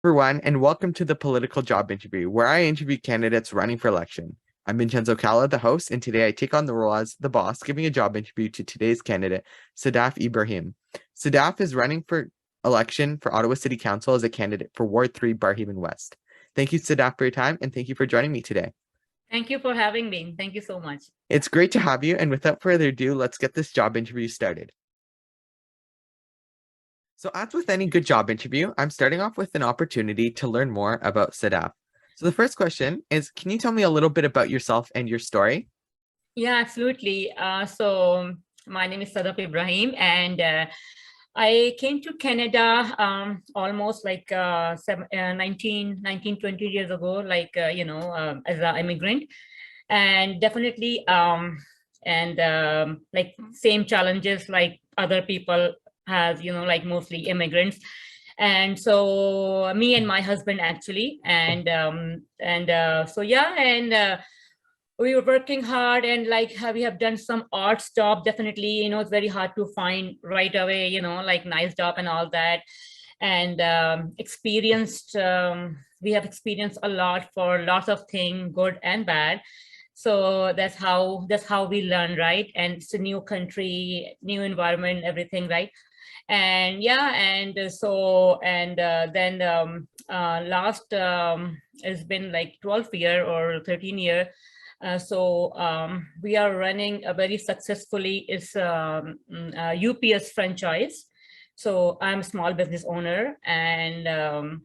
Everyone, and welcome to the Political Job Interview, where I interview candidates running for election. I'm Vincenzo Calla, the host, and today I take on the role as the boss, giving a job interview to today's candidate, Sadaf Ebrahim. Sadaf is running for election for Ottawa City Council as a candidate for Ward 3, Barrhaven West. Thank you, Sadaf, for your time, and thank you for joining me today. Thank you for having me. Thank you so much. It's great to have you, and without further ado, let's get this job interview started. So as with any good job interview, I'm starting off with an opportunity to learn more about Sadaf. So the first question is, can you tell me a little bit about yourself and your story? Yeah, absolutely. So my name is Sadaf Ebrahim, and I came to Canada almost like 20 years ago, as an immigrant. And definitely, like same challenges like other people has, like mostly immigrants. And so me and my husband actually, we were working hard, and like we have done some art job. Definitely, it's very hard to find right away, like nice job and all that. And we have experienced a lot for lots of things, good and bad. So that's how we learn, right? And it's a new country, new environment, everything, right? And yeah, and so and then last it's been like 12 year or 13 year. We are running a very successfully is UPS franchise. So I'm a small business owner, and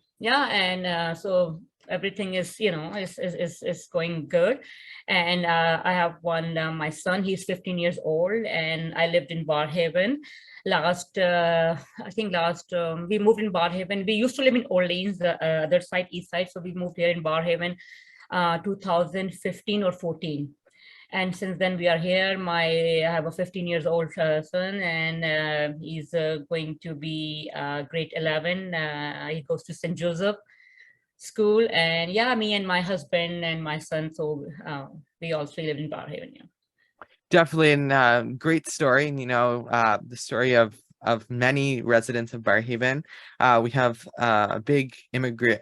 so everything is is going good. And I have my son. He's 15 years old, and I lived in Barrhaven. We moved in Barrhaven. We used to live in Orleans, the other side, east side. So we moved here in Barrhaven 2015 or 14. And since then we are here. I have a 15 years old son, and he's going to be grade 11. He goes to St. Joseph School. And yeah, me and my husband and my son, so we all three live in Barrhaven. Yeah. Definitely a great story, and the story of many residents of Barrhaven. We have a big immigrant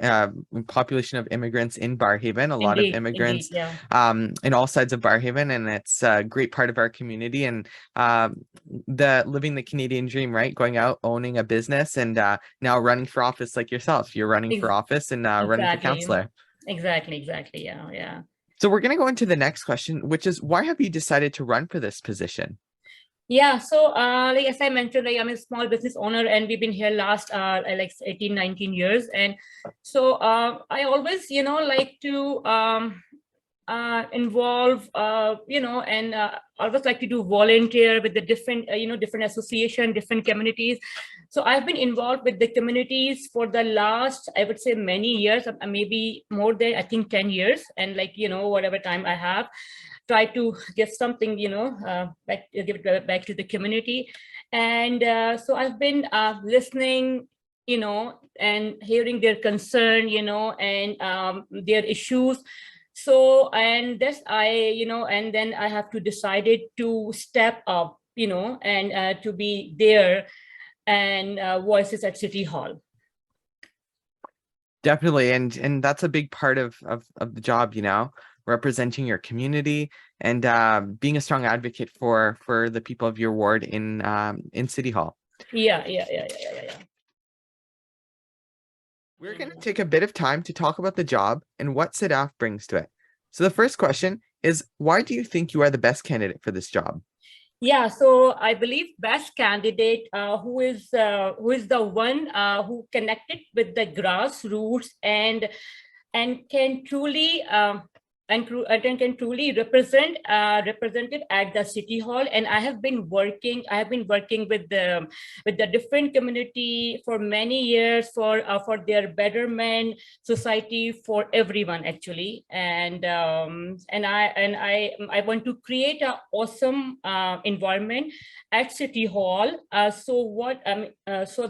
population of immigrants in Barrhaven, a lot of immigrants yeah. in all sides of Barrhaven, and it's a great part of our community. And the living the Canadian dream, right? Going out, owning a business, and now running for office like yourself. You're running for office and running for councillor. Exactly. Yeah. So we're going to go into the next question, which is, why have you decided to run for this position? Yeah, so like as I mentioned, like I'm a small business owner, and we've been here last like 18, 19 years. And so I always, like to involve, and always like to do volunteer with the different, different association, different communities. So I've been involved with the communities for the last, I would say, many years, maybe more than, I think, 10 years. And like, whatever time I have, try to give something, give it back to the community. And so I've been listening, and hearing their concern, and their issues. So, and this and then I have to decided to step up, and to be there and voices at City Hall. Definitely, and that's a big part of the job, representing your community and being a strong advocate for the people of your ward in City Hall. Yeah. We're going to take a bit of time to talk about the job and what Sadaf brings to it. So the first question is, why do you think you are the best candidate for this job? Yeah, so I believe best candidate who is the one who connected with the grassroots and can truly can truly represented at the City Hall. And I have been working with the different community for many years for their betterment, society, for everyone actually. And I want to create an awesome environment at City Hall, so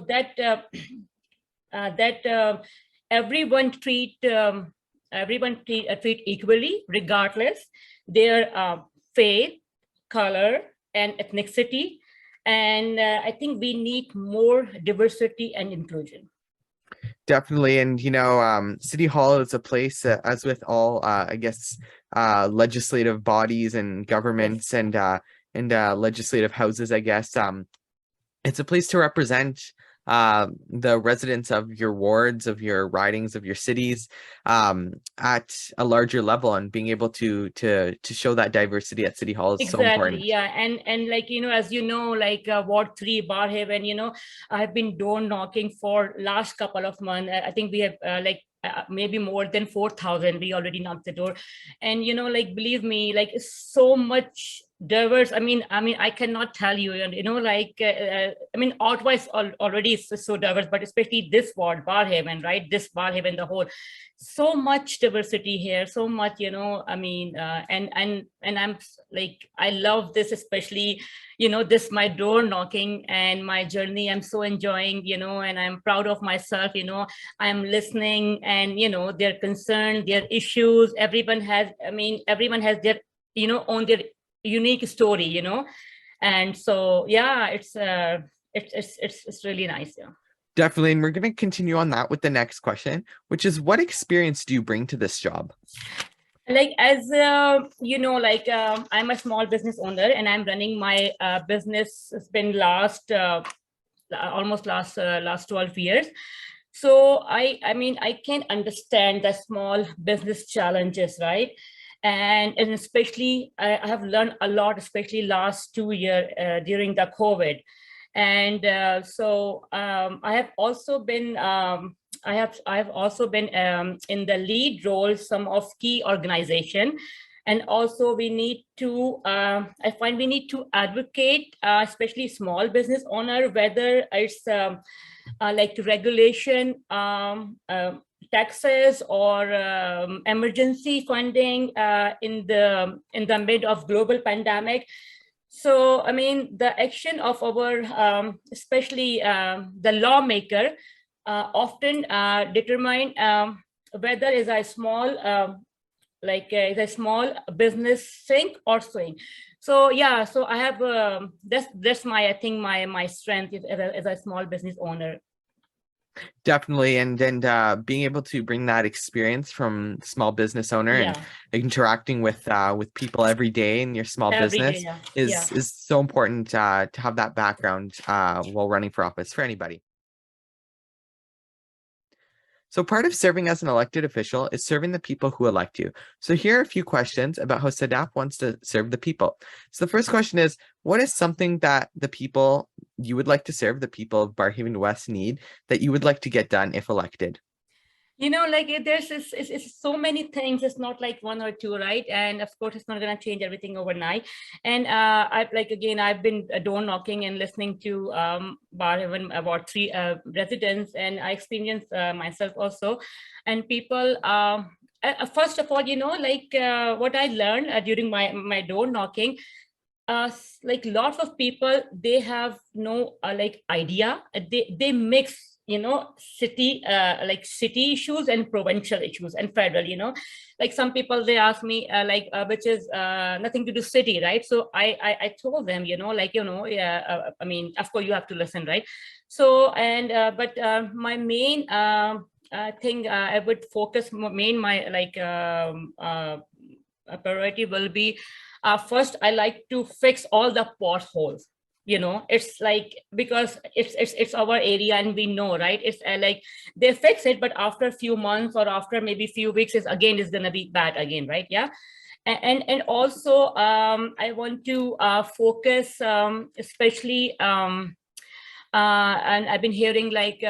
that everyone treat equally, regardless their faith, color, and ethnicity. And I think we need more diversity and inclusion. Definitely. And, City Hall is a place, as with all, I guess, legislative bodies and Yes. governments and legislative houses, I guess. It's a place to represent the residents of your wards, of your ridings, of your cities at a larger level, and being able to show that diversity at City Hall is so Exactly, important. yeah, and like as you know, like Ward 3, Barrhaven, I've been door knocking for last couple of months. I think we have maybe more than 4,000. We already knocked the door, and like believe me, like it's so much diverse. I mean, I cannot tell you, and I mean, Ottawa is already so diverse, but especially this ward, Barrhaven, right? This Barrhaven, the whole, so much diversity here, so much, and I'm like, I love this, especially, this my door knocking and my journey. I'm so enjoying, and I'm proud of myself. I'm listening, and their concern, their issues. Everyone has their, own their unique story, and so yeah, it's really nice. Yeah. Definitely. And we're going to continue on that with the next question, which is, what experience do you bring to this job? Like, as I'm a small business owner, and I'm running my business. It's been almost last 12 years. So I mean, I can understand the small business challenges, right? And especially I have learned a lot, especially last 2 year during the COVID. And so I have also been I have also been in the lead role some of key organization. And also we need to I find we need to advocate, especially small business owner, whether it's like regulation, taxes, or emergency funding in the mid of global pandemic. So, I mean, the action of our, especially the lawmaker, often determine whether is a small, is a small business sink or swing. So yeah, so I have that's my, I think, my strength as a small business owner. Definitely. And being able to bring that experience from small business owner and Yeah, interacting with people every day in your small every day. business Yeah, yeah. is so important to have that background while running for office for anybody. So part of serving as an elected official is serving the people who elect you. So here are a few questions about how Sadaf wants to serve the people. So the first question is, what is something that the people you would like to serve, the people of Barrhaven West, need that you would like to get done if elected? Like there's it's so many things. It's not like one or two, right? And of course, it's not going to change everything overnight. And I've been door knocking and listening to Barrhaven, about 3 residents, and I experienced myself also. And people, first of all, what I learned during my door knocking, like lots of people, they have no like idea. They mix, city, city issues and provincial issues and federal. Like some people, they ask me which is nothing to do city, right? So I told them, yeah, I mean, of course you have to listen, right? So, and but my main thing, I would focus my priority will be, first, I like to fix all the potholes. It's like, because it's our area, and we know, right? It's like they fix it, but after a few months or after maybe few weeks, it's gonna be bad again, right? Yeah. And also, I want to focus, especially, and I've been hearing like,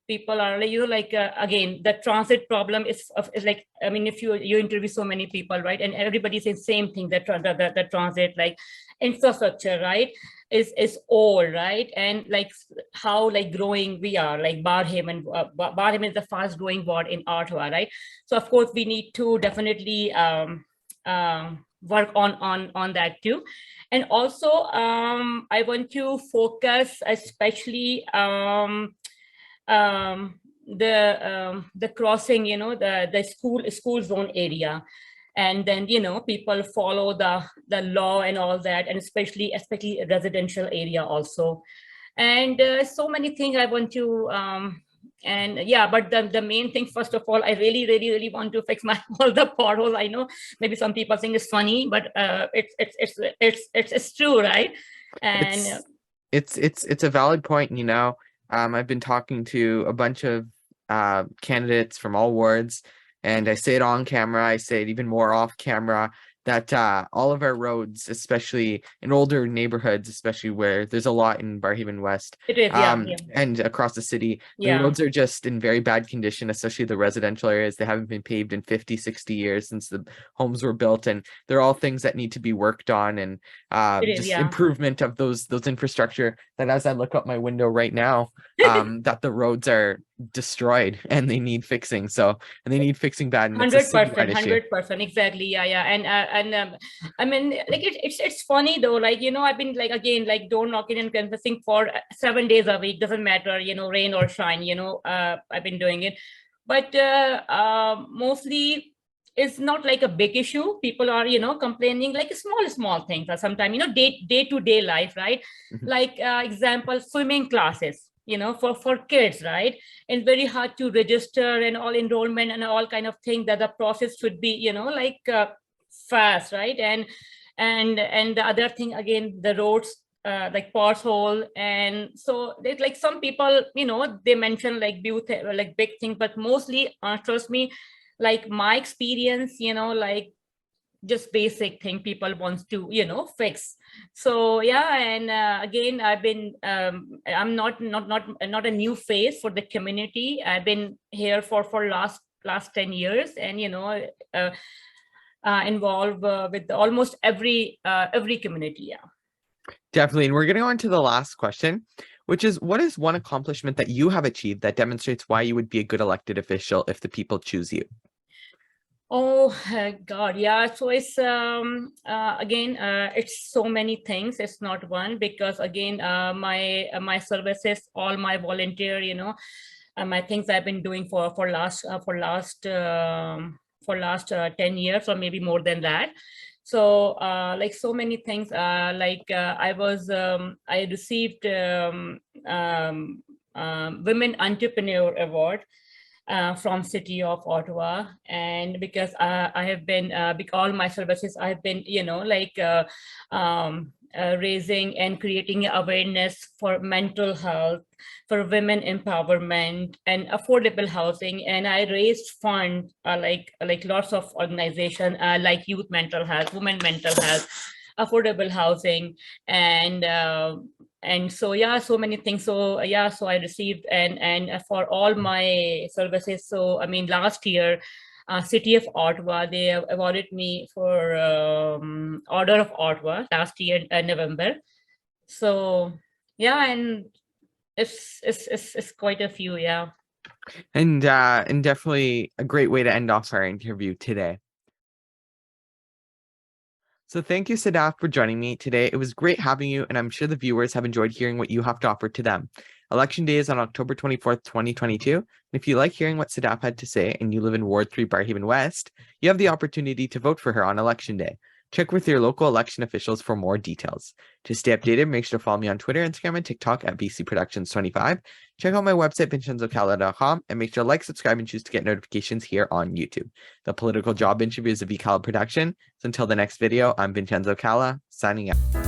people are like, again, the transit problem is like, I mean, if you interview so many people, right, and everybody says same thing, that the transit, like infrastructure, right, is old, right? And like how like growing we are, like Barrhaven is the fast growing ward in Ottawa, right? So of course we need to definitely work on that too. And also, I want to focus, especially the crossing, the school zone area. And then, people follow the law and all that, and especially residential area also. And so many things I want to yeah, but the main thing, first of all, I really want to fix my all the potholes. I know maybe some people think it's funny, but it's true, right? And It's a valid point, you know. I've been talking to a bunch of candidates from all wards, and I say it on camera, I say it even more off camera, that all of our roads, especially in older neighborhoods, especially where there's a lot in Barrhaven West, it is, and across the city, the yeah. roads are just in very bad condition, especially the residential areas. They haven't been paved in 50, 60 years since the homes were built, and they're all things that need to be worked on, and It is, just yeah. improvement of those infrastructure, that as I look out my window right now, that the roads are destroyed and they need fixing. So, and they need fixing bad, and it's a 100%, citywide issue. 100%, exactly, yeah. And I mean, like it's funny though, like, you know, I've been like, again, like door knocking and canvassing for 7 days a week, doesn't matter, you know, rain or shine, you know. I've been doing it, but mostly it's not like a big issue. People are, you know, complaining like small things, or sometimes, you know, day to day life, right? Mhm. Like example, swimming classes, you know, for kids, right? And very hard to register and all enrollment and all kind of thing, that the process should be, you know, like fast, right? And the other thing, again, the roads, like pothole. And so there's like some people, you know, they mention like like big things, but mostly trust me, like my experience, you know, like just basic thing people wants to, you know, fix. So yeah. And again, I've been I'm not a new face for the community. I've been here for last 10 years, and you know, involved with almost every community. Yeah. Definitely. And we're going to go on to the last question, which is, what is one accomplishment that you have achieved that demonstrates why you would be a good elected official if the people choose you? Oh God, yeah. So it's again, it's so many things. It's not one, because again, my services, all my volunteer, you know, my things I've been doing for last 10 years, or maybe more than that. So like so many things. I received Women Entrepreneur Award from City of Ottawa. And because I have been, all my services, I've been, you know, like raising and creating awareness for mental health, for women empowerment and affordable housing. And I raised funds like lots of organizations, like youth mental health, women mental health, affordable housing, and so yeah, so many things. So yeah, so I received, and for all my services. So I mean, last year, City of Ottawa, they awarded me for Order of Ottawa last year, November. So yeah, and it's quite a few, yeah. And definitely a great way to end off our interview today. So thank you, Sadaf, for joining me today. It was great having you, and I'm sure the viewers have enjoyed hearing what you have to offer to them. Election day is on October 24th, 2022. And if you like hearing what Sadaf had to say and you live in Ward 3, Barrhaven West, you have the opportunity to vote for her on Election Day. Check with your local election officials for more details. To stay updated, make sure to follow me on Twitter, Instagram, and TikTok at VC Productions 25. Check out my website, vincenzocalla.com, and make sure to like, subscribe, and choose to get notifications here on YouTube. The Political Job Interview is a VCalla production. So until the next video, I'm Vincenzo Calla, signing out.